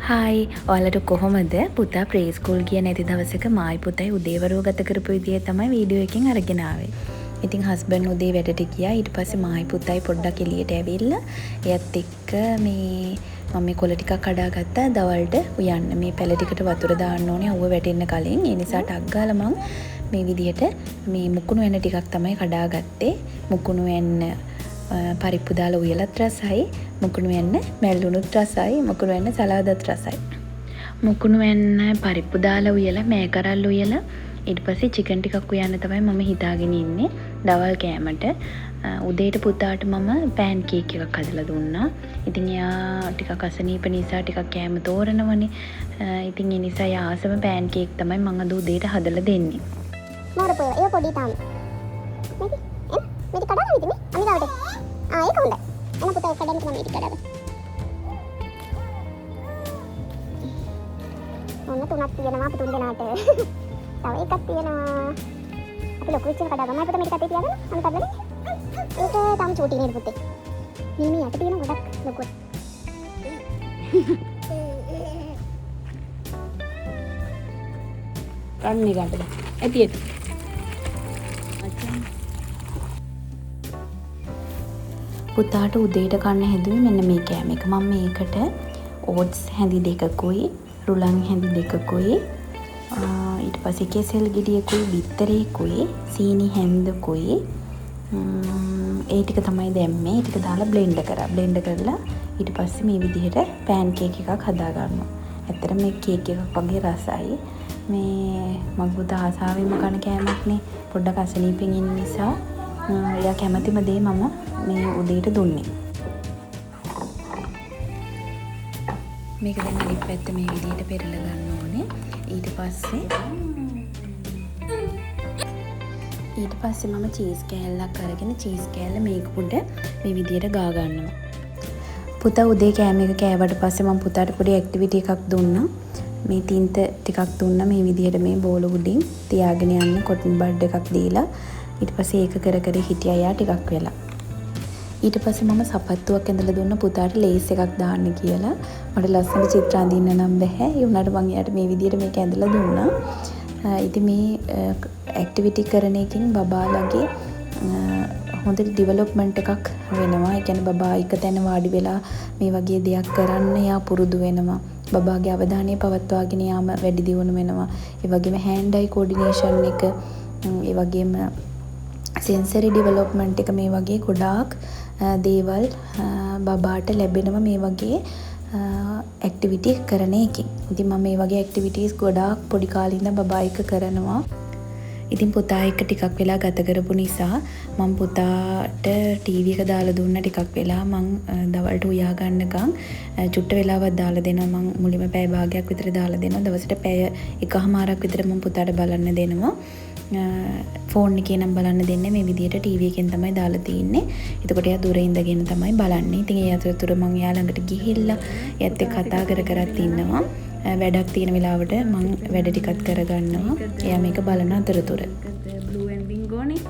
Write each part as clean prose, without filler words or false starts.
Hi ඔයාලට කොහොමද පුතා ප්‍රී ස්කූල් ගිය නැති දවසක මායි පුතයි උදේවරුව ගත කරපු විදිය තමයි වීඩියෝ එකෙන් අරගෙන ආවේ. ඉතින් හස්බන්ඩ් උදේ වැඩට ගියා. ඊට පස්සේ මායි පුතයි පොඩ්ඩක් එළියට ඇවිල්ලා එයත් එක්ක මම මේ කොළ ටිකක් කඩාගත්තා දවල්ට උයන්න. මේ පැල ටිකට වතුර දාන්න ඕනේ ඌව වැටෙන්න කලින්. ඒ නිසා ටක් ගාලා මම මේ විදියට මේ මුකුණු වෙන ටිකක් තමයි කඩාගත්තේ. මුකුණු වෙන්න පරිප්පු දාලා උයලත් රසයි, මුකුණු වෙන්න මැල්ලුණුත් රසයි, මුකුණු වෙන්න සලාදත් රසයි. මුකුණු වෙන්න පරිප්පු දාලා උයලා මෑ කරල් උයලා ඊට පස්සේ චිකන් ටිකක් උයන්න තමයි මම හිතාගෙන ඉන්නේ දවල් කෑමට. උදේට පුතාට මම පෑන් කේක් එකක් හදලා දුන්නා. ඉතින් එයා ටිකක් අසනීප නිසා ටිකක් කෑම තෝරනවනේ. ඉතින් ඒ නිසා එයා ආසම පෑන් කේක් තමයි මම අද උදේට හදලා දෙන්නේ. මෝරපොය ඒ පොඩි තාම. මේක කඩලා ඉතින් අනිවාර්යයෙන්. ඒක හොඳයි. එන පුතා කඩන්න තමයි මේක කඩලා. ඔන්න තුනක් තියෙනවා අපි තුන් දෙනාට. තව එකක් තියෙනවා. අපි ලොකු විච්චින කඩා ගමු. අපිට මේක අතේ තියාගන්න. අනිත් කඩලා. ඒක තාම චූටි නේද පුතේ. මේ යට තියෙන ගොඩක් ලොකු. කන්නේ ගන්නද? ඇති. පුතාට උදේට කන්න හැදුවේ මෙන්න මේ කෑම එක. මම මේකට ඕට්ස් හැඳි දෙකකුයි, රුලන් හැඳි දෙකකුයි, ඊට පස්සේ කෙසෙල් ගෙඩියකුයි, බිත්තරයකුයි, සීනි හැන්දකුයි ඒ ටික තමයි දැම්මේ. ඒ ටික දාලා බ්ලෙන්ඩ් කරා. බ්ලෙන්ඩ් කරලා ඊට පස්සේ මේ විදිහට පෑන් කේක් එකක් හදා ගන්නවා. ඇත්තට මේ කේක් එකක් වගේ රසයි. මේ මම පුතා ආසාවෙන්ම කන කෑමක්නේ. පොඩ්ඩක් අසනීපෙන් ඉන්න නිසා එයා කැමතිම දේ මම මේ උදේට දුන්නේ. මේක දැන් අනිත් පැත්ත මේ විදිහට පෙරලා ගන්න ඕනේ. ඊට පස්සේ මම චීස් කෑල්ලක් අරගෙන චීස් කෑල්ල මේක උඩ මේ විදිහට ගා ගන්නවා. පුතා උදේ කෑම එක කෑවට පස්සේ මම පුතාට පොඩි ඇක්ටිවිටි එකක් දුන්නා. මේ තින්ත ටිකක් දුන්නා මේ විදිහට මේ බෝල උඩින් තියාගෙන යන්න කොටන් බඩ් එකක් දීලා ඊට පස්සේ ඒක කර කර හිටියා යා ටිකක් වෙලා. ඊට පස්සේ මම සපත්තුවක් ඇඳලා දුන්න පුතාට ලේස් එකක් දාන්න කියලා. මට ලස්සන චිත්‍ර අඳින්න නම් බෑ. ඒ වුණාට මම එයාට මේ විදිහට මේක ඇඳලා දුන්නා. ඉතින් මේ ඇක්ටිවිටි කරන එකෙන් බබාලගේ හොඳ ඩිවලොප්මන්ට් එකක් වෙනවා. ඒ කියන්නේ බබා එක තැන වාඩි වෙලා මේ වගේ දෙයක් කරන්න එයා පුරුදු වෙනවා. බබාගේ අවධානය පවත්වාගෙන යාම වැඩි දියුණු වෙනවා. ඒ වගේම හෑන්ඩ් අයි කෝඩිනේෂන් එක, ඒ වගේම සෙන්සරි ඩිවලොප්මන්ට් එක මේ වගේ ගොඩාක් දේවල් බබාට ලැබෙනවා මේ වගේ ඇක්ටිවිටි කරන එකෙන්. ඉතින් මම මේ වගේ ඇක්ටිවිටීස් ගොඩාක් පොඩි කාලේ ඉඳන් බබා එක්ක කරනවා. ඉතින් පුතා එක්ක ටිකක් වෙලා ගත කරපු නිසා මම පුතාට ටීවී එක දාලා දුන්න ටිකක් වෙලා මම දවල්ට උයා ගන්නකම් චුට්ට වෙලාවක් දාලා දෙනවා. මම මුලින්ම පැය භාගයක් විතර දාලා දෙනවා. දවසට පැය එකහමාරක් විතර මම පුතාට බලන්න දෙනවා. ෆෝන් එකේ නම් බලන්න දෙන්නේ මේ විදිහට ටීවී එකෙන් තමයි දාලා තින්නේ. එතකොට එයා දුර ඉඳගෙන තමයි බලන්නේ. ඉතින් ඒ අතරතුර මම එයා ළඟට ගිහිල්ලා එයත් එක්ක කතා කර කරත් ඉන්නවා. වැඩක් තියෙන වෙලාවට මම වැඩ ටිකක් කරගන්නවා. එයා මේක බලන අතරතුර. බ්ලූ ඇන්ඩ් බින්ගෝනේ.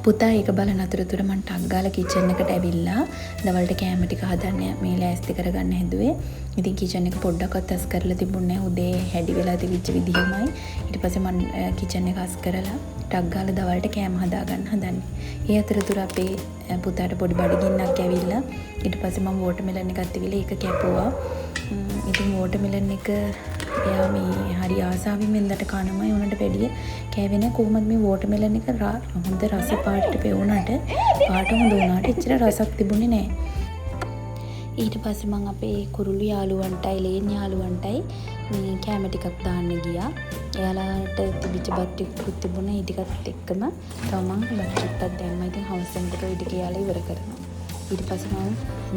පුතා ඒක බලන අතරතුර මම ටක් ගාලා කිචන් එකට ඇවිල්ලා දවල්ට කෑම ටික හදන්න මේ ලෑස්ති කරගන්න හැදුවේ. ඉතින් කිචන් එක පොඩ්ඩක්වත් අස් කරලා තිබුණේ නැහැ. උදේ හැඩි වෙලා තිබිච්ච විදිහමයි. ඊට පස්සේ මම කිචන් එක අස් කරලා ටක් ගාලා දවල්ට කෑම හදාගන්න හදන්නේ. ඒ අතරතුර අපේ පුතාට පොඩි බඩගින්නක් ඇවිල්ලා ඊට පස්සේ මම වෝටර්මෙලන් එකක් තිබිලා ඒක කැපුවා. ඉතින් වෝටර්මෙලන් එක එයා මේ හරි ආසාවෙන් මෙන්දට කනමයි උනට වැඩිය කෑවෙන කොහොමද මේ වෝටර්මෙලන් එක හොඳ රස පාටට පෙවුනට පාට හොඳ වුණාට එච්චර රසක් තිබුණේ නැහැ. ඊට පස්සේ මම අපේ කුරුළු යාළුවන්ටයි ලේන් යාළුවන්ටයි මේ කැම ටිකක් දාන්න ගියා. එයාලට තිබිච්ච බත් ටිකකුත් තිබුණා. ඒ ටිකත් එක්කම තව මම බත් ටිකක් දැම්මා. ඉතින් හවස් වෙනකොට ওই ටික යාලා ඉවර කරනවා. ඊට පස්සේ මම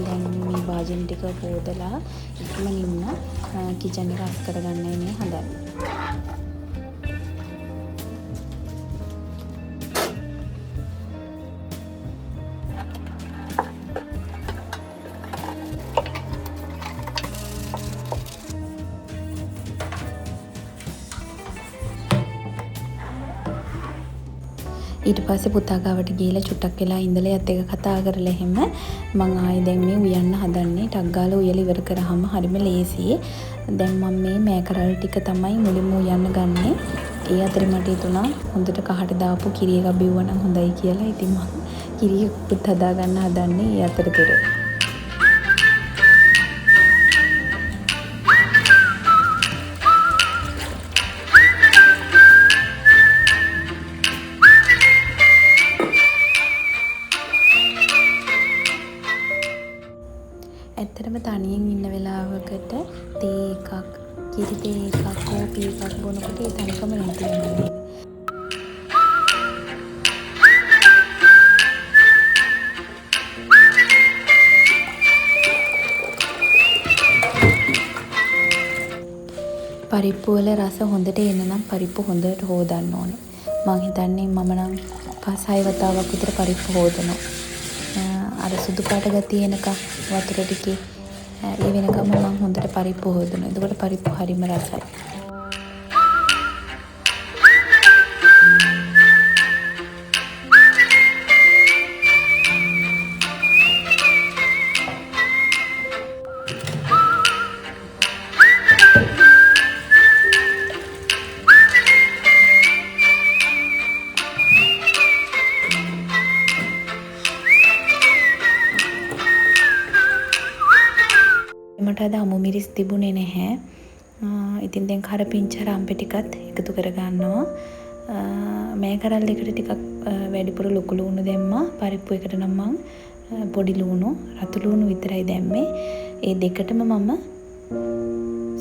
දැන් මේ වාජන් ටික පොදලා ඉක්මනින්ම කිචන් එක අස් කරගන්නයි මේ හදන්නේ. ඊට පස්සේ පුතා ගාවට ගිහලා චුට්ටක් වෙලා ඉඳලා යත් එක කතා කරලා එහෙම මම ආයෙ දැන් මේ උයන්න හදන්නේ. ටක් ගාලා උයලා ඉවර කරාම හරිම ලේසියි. දැන් මම මේ මෑකරල් ටික තමයි මුලින්ම උයන්න ගන්නෙ. ඒ අතරේ මට හිතුණා හොඳට කහට දාපු කිරි එකක් බිව්වනම් හොඳයි කියලා. ඉතින් මම කිරි එකකුත් හදා ගන්න හදන්නේ ඒ අතරතුර. ඇත්තටම තනියෙන් ඉන්න වෙලාවකට තේ එකක්, කිරි තේ එකක්, කෝපි එකක් බොනකොට ඒ තනිකම නැති වෙනවා. පරිප්පු වල රස හොඳට එන්න නම් පරිප්පු හොඳට හොදන්න ඕනේ. මම හිතන්නේ මම නම් 5-6 වතාවක් විතර පරිප්පු හොදනවා. අර සුදු පාට ගතිය එනකම් වතුර ටිකේ ඒ වෙනකම් මම හොඳට පරිප්පු හොදනවා. එතකොට පරිප්පු හරිම රසයි. මට අද අමු මිරිස් තිබුණේ නැහැ. ඉතින් දැන් කරපිංචා රම්පෙ ටිකත් එකතු කරගන්නවා. මෑකරල් එකට ටිකක් වැඩිපුර ලොකු ලුණු දැම්මා. පරිප්පු එකට නම් මං පොඩි ලුණු, රතු ලුණු විතරයි දැම්මේ. ඒ දෙකටම මම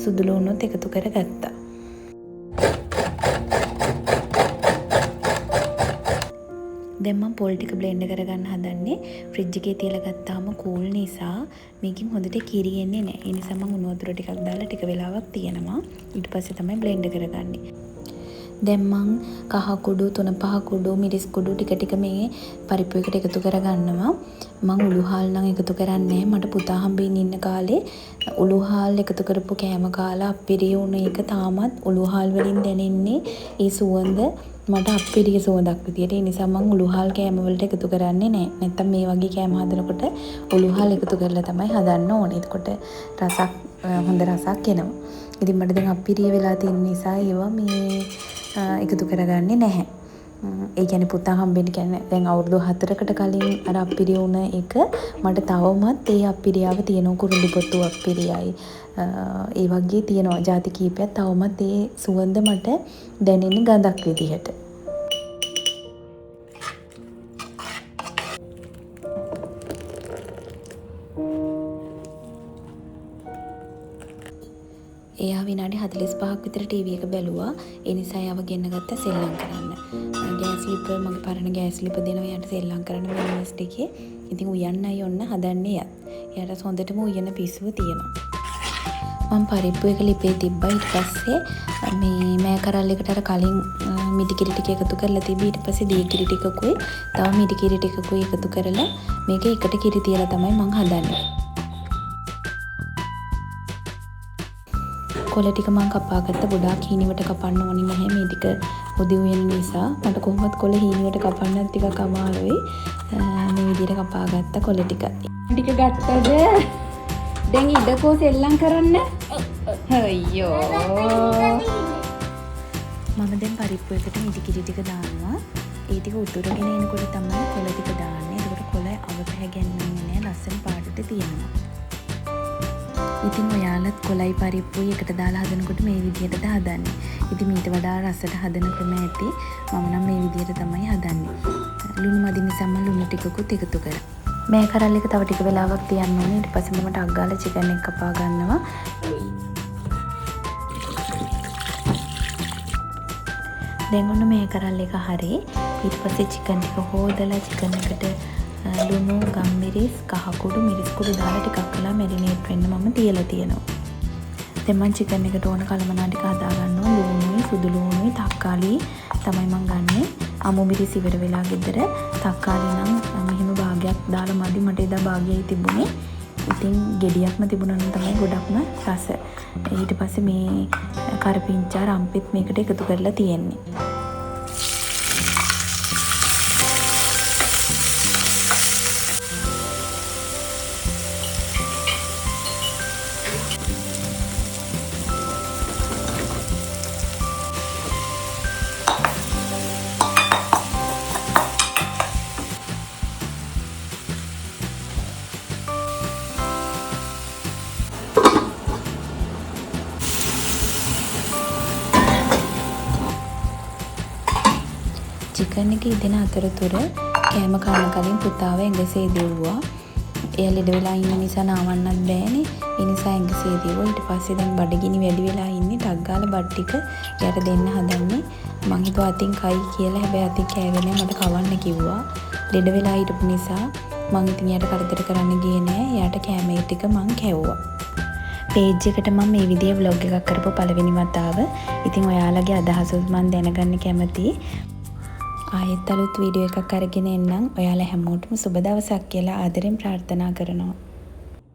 සුදු ලුණුත් එකතු කරගත්තා. දැන් මම පොල් ටික බ්ලෙන්ඩ් කරගන්න හදන්නේ. ෆ්‍රිජ් එකේ තියලා ගත්තාම කූල් නිසා මේකෙන් හොඳට කිරි එන්නේ නැහැ. ඒ නිසා මම උණු වතුර ටිකක් දාලා ටික වෙලාවක් තියනවා. ඊට පස්සේ තමයි බ්ලෙන්ඩ් කරගන්නේ. දැන් මං කහ කුඩු, තුන පහ කුඩු, මිරිස් කුඩු ටික ටික මේ පරිප්පු එකට එකතු කරගන්නවා. මං උළුහාල් නම් එකතු කරන්නේ නැහැ. මට පුතා හම්බෙන්න ඉන්න කාලේ උළුහාල් එකතු කරපු කෑම කාලා අප්පිරිය උණ එක තාමත් උළුහාල් වලින් දැනෙන්නේ ඒ සුවඳ මට අප්පිරිය සුවඳක් විදියට. ඒ නිසා මං උළුහාල් කෑම වලට එකතු කරන්නේ නැහැ. නැත්තම් මේ වගේ කෑම හදනකොට උළුහාල් එකතු කරලා තමයි හදන්න ඕනේ. එතකොට රසක් හොඳ රසක් එනවා. ඉතින් මට දැන් අප්පිරිය වෙලා තියෙන නිසා ඒවා මේ එකතු කරගන්නේ නැහැ. ඒ කියන්නේ පුතා හම්බෙන්න කියන්නේ දැන් අවුරුදු 4කට කලින් අර අප්පිරිය උන එක මට තවමත් ඒ අප්පිරියාව තියෙනවා. කුරුළු පොතු අප්පිරියයි ඒ වගේ තියෙනවා ಜಾති කීපයක් තවමත් ඒ සුවඳ මට දැනෙන ගඳක් විදිහට. එයා විනාඩි 45ක් විතර ටීවී එක බැලුවා. ඒ නිසා එයාව ගෙන්න ගත්තා සෙල්ලම් කරන්න. ගෑස් ලිප් මගේ පරණ ගෑස් ලිප් දෙනවා එයාට සෙල්ලම් කරන්න වෙනස්ට් එකේ. ඉතින් උයන්නයි ඔන්න හදන්නේ එයාත්. එයාට හොඳටම උයන පිස්සුව තියෙනවා. මම පරිප්පු එක ලිපේ තිබ්බා. ඊට පස්සේ මේ මෑකරල් එකට අර කලින් මිටි කිරි ටික එකතු කරලා තිබ්බා. ඊට පස්සේ දී කිරි ටිකකුයි තව මිටි කිරි ටිකකුයි එකතු කරලා මේක එකට කිරි තියලා තමයි මම හදන්නේ. කොළ ටික මම කපාගත්ත. ගොඩාක් හීනිවට කපන්න ඕනේ නැහැ මේ ටික පොඩි වෙන නිසා. මට කොහොමවත් කොළ හීනිවට කපන්නත් ටිකක් අමාරුයි. මේ විදිහට කපාගත්ත කොළ ටික. ටික ගත්තද? දැන් ඉඩකෝ සෙල්ලම් කරන්න. අයියෝ. මම දැන් පරිප්පු එකට මිටි කිරි ටික දානවා. ඒ ටික උතුරගෙන එනකොට තමයි කොළ ටික දාන්නේ. ඒකට කොළ අවපැහැ ගැන්වෙන්නේ නැහැ. ලස්සන පාටට තියෙනවා. ඉතින් ඔයාලත් කොළයි පරිප්පුයි එකට දාලා හදනකොට මේ විදිහටද හදන්නේ. ඉතින් මීට වඩා රසට හදන ක්‍රම ඇති. මම නම් මේ විදිහට තමයි හදන්නේ. ලුණු මදි නිසා මම ලුණු ටිකකුත් එකතු කරා. මේ කරල් එක තව ටික වෙලාවක් තියන්න ඕනේ. ඊට පස්සේ මම ටක් ගාලා චිකන් එක කපා ගන්නවා. දැන් ඔන්න මේ කරල් එක හරි. ඊට පස්සේ චිකන් ටික හොදලා චිකන් එකට ලුණු, ගම්මිරිස්, කහ කුඩු, මිරිස් කුඩු දාලා ටිකක් වෙලා මැරිනේට් වෙන්න මම තියලා තියෙනවා. දැන් මම චිකන් එකට ඕන කලමනා ටික හදා ගන්නවා. ලුණුයි, සුදු ලුණුයි, තක්කාලි තමයි මම ගන්නෙ. අමු මිරිස් ඉවර වෙලා ගෙදර තක්කාලි නම් මෙහෙම භාගයක් දාලා මදි. මට එදා භාගයයි තිබුණේ. ඉතින් ගෙඩියක්ම තිබුණා නම් තමයි ගොඩක්ම රස. ඊට පස්සේ මේ කරපිංචා රම්පෙත් මේකට එකතු කරලා තියෙන්නේ. ඉන්ටර්න් එක ඉදෙන අතරතුර කෑම කන්න කලින් පුතාව ඇඟ සේදෙව්වා. එයා ලෙඩ වෙලා ඉන්න නිසා නාවන්නත් බෑනේ. ඒ නිසා ඇඟ සේදෙව්වා. ඊට පස්සේ දැන් බඩගිනි වැඩි වෙලා ඉන්නේ. ටක් ගාලා බඩ ටික එයාට දෙන්න හදන්නේ. මං හිතුවා අතින් කයි කියලා. හැබැයි අතින් කෑවේ නෑ. මට කවන්න කිව්වා. ලෙඩ වෙලා හිටපු නිසා මං ඉතින් එයාට කරදර කරන්න ගියේ නෑ. එයාට කෑම ටික මං කැව්වා. පේජ් එකට මම මේ විදිහේ vlog එකක් කරපු පළවෙනි වතාව. ඉතින් ඔයාලගේ අදහසත් මම දැනගන්න කැමතියි. ආයෙත් අලුත් වීඩියෝ එකක් අරගෙන එන්නම්. ඔයාලා හැමෝටම සුබ දවසක් කියලා ආදරෙන් ප්‍රාර්ථනා කරනවා.